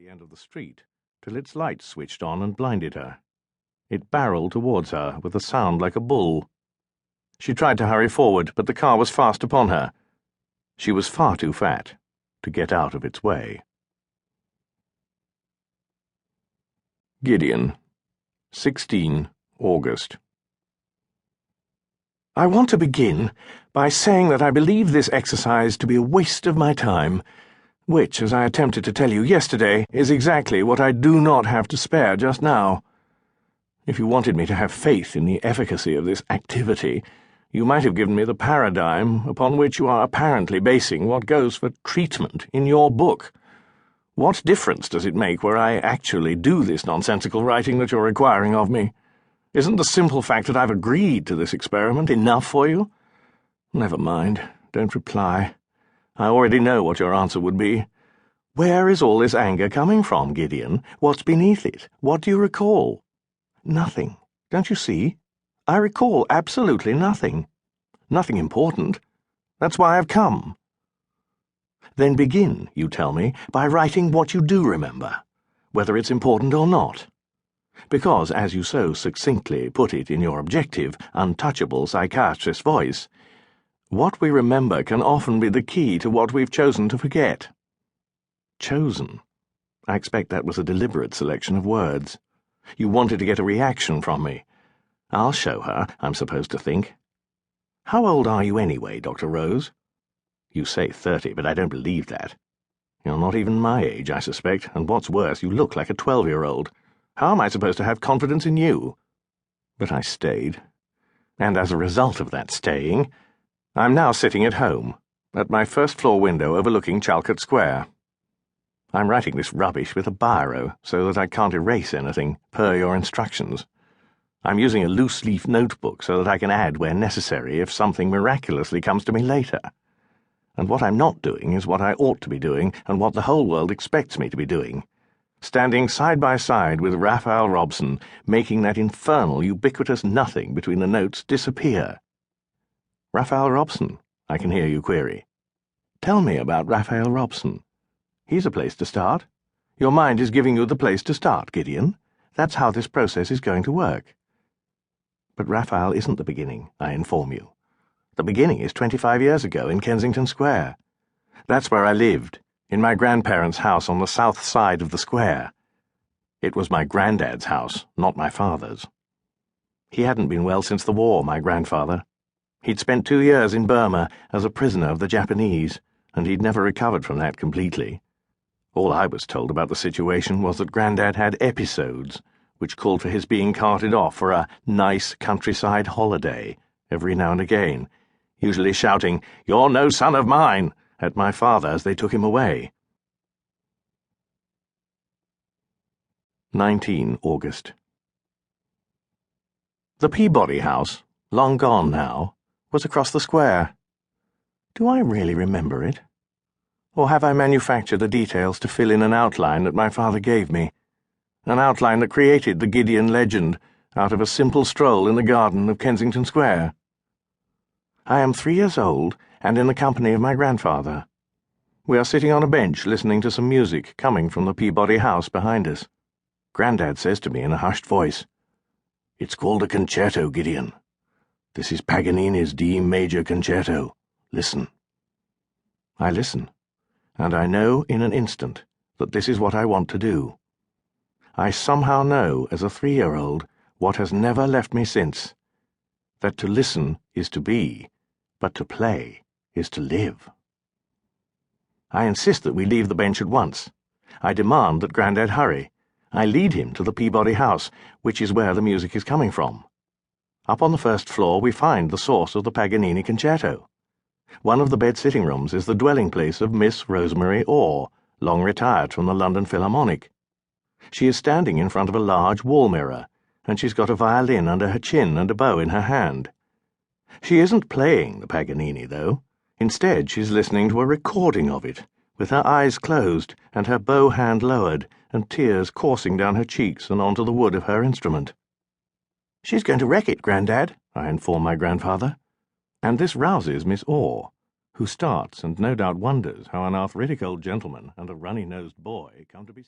the end of the street till its lights switched on and blinded her. It barreled towards her with a sound like a bull. She tried to hurry forward, but the car was fast upon her. She was far too fat to get out of its way. Gideon, 16 August. I want to begin by saying that I believe this exercise to be a waste of my time, which, as I attempted to tell you yesterday, is exactly what I do not have to spare just now. If you wanted me to have faith in the efficacy of this activity, you might have given me the paradigm upon which you are apparently basing what goes for treatment in your book. What difference does it make where I actually do this nonsensical writing that you're requiring of me? Isn't the simple fact that I've agreed to this experiment enough for you? Never mind. Don't reply. I already know what your answer would be. Where is all this anger coming from, Gideon? What's beneath it? What do you recall? Nothing. Don't you see? I recall absolutely nothing. Nothing important. That's why I've come. Then begin, you tell me, by writing what you do remember, whether it's important or not. Because, as you so succinctly put it in your objective, untouchable psychiatrist voice, what we remember can often be the key to what we've chosen to forget. Chosen. I expect that was a deliberate selection of words. You wanted to get a reaction from me. I'll show her, I'm supposed to think. How old are you anyway, Dr. Rose? You say 30, but I don't believe that. You're not even my age, I suspect, and what's worse, you look like a 12-year-old. How am I supposed to have confidence in you? But I stayed. And as a result of that staying, I'm now sitting at home, at my first-floor window overlooking Chalcot Square. I'm writing this rubbish with a biro, so that I can't erase anything, per your instructions. I'm using a loose-leaf notebook so that I can add where necessary if something miraculously comes to me later. And what I'm not doing is what I ought to be doing and what the whole world expects me to be doing. Standing side by side with Raphael Robson, making that infernal, ubiquitous nothing between the notes disappear. Raphael Robson, I can hear you query. Tell me about Raphael Robson. He's a place to start. Your mind is giving you the place to start, Gideon. That's how this process is going to work. But Raphael isn't the beginning, I inform you. The beginning is 25 years ago in Kensington Square. That's where I lived, in my grandparents' house on the south side of the square. It was my granddad's house, not my father's. He hadn't been well since the war, my grandfather. He'd spent 2 years in Burma as a prisoner of the Japanese, and he'd never recovered from that completely. All I was told about the situation was that Grandad had episodes, which called for his being carted off for a nice countryside holiday every now and again, usually shouting, "You're no son of mine," at my father as they took him away. 19 August. The Peabody House, long gone now, was across the square. Do I really remember it? Or have I manufactured the details to fill in an outline that my father gave me? An outline that created the Gideon legend out of a simple stroll in the garden of Kensington Square. I am 3 years old and in the company of my grandfather. We are sitting on a bench listening to some music coming from the Peabody House behind us. Grandad says to me in a hushed voice, "It's called a concerto, Gideon. This is Paganini's D major concerto. Listen." I listen, and I know in an instant that this is what I want to do. I somehow know, as a 3-year-old, what has never left me since, that to listen is to be, but to play is to live. I insist that we leave the bench at once. I demand that Grandad hurry. I lead him to the Peabody House, which is where the music is coming from. Up on the first floor we find the source of the Paganini concerto. One of the bed-sitting rooms is the dwelling place of Miss Rosemary Orr, long retired from the London Philharmonic. She is standing in front of a large wall mirror, and she's got a violin under her chin and a bow in her hand. She isn't playing the Paganini, though. Instead, she's listening to a recording of it, with her eyes closed and her bow hand lowered, and tears coursing down her cheeks and onto the wood of her instrument. "She's going to wreck it, Grandad," I inform my grandfather. And this rouses Miss Orr, who starts and no doubt wonders how an arthritic old gentleman and a runny-nosed boy come to be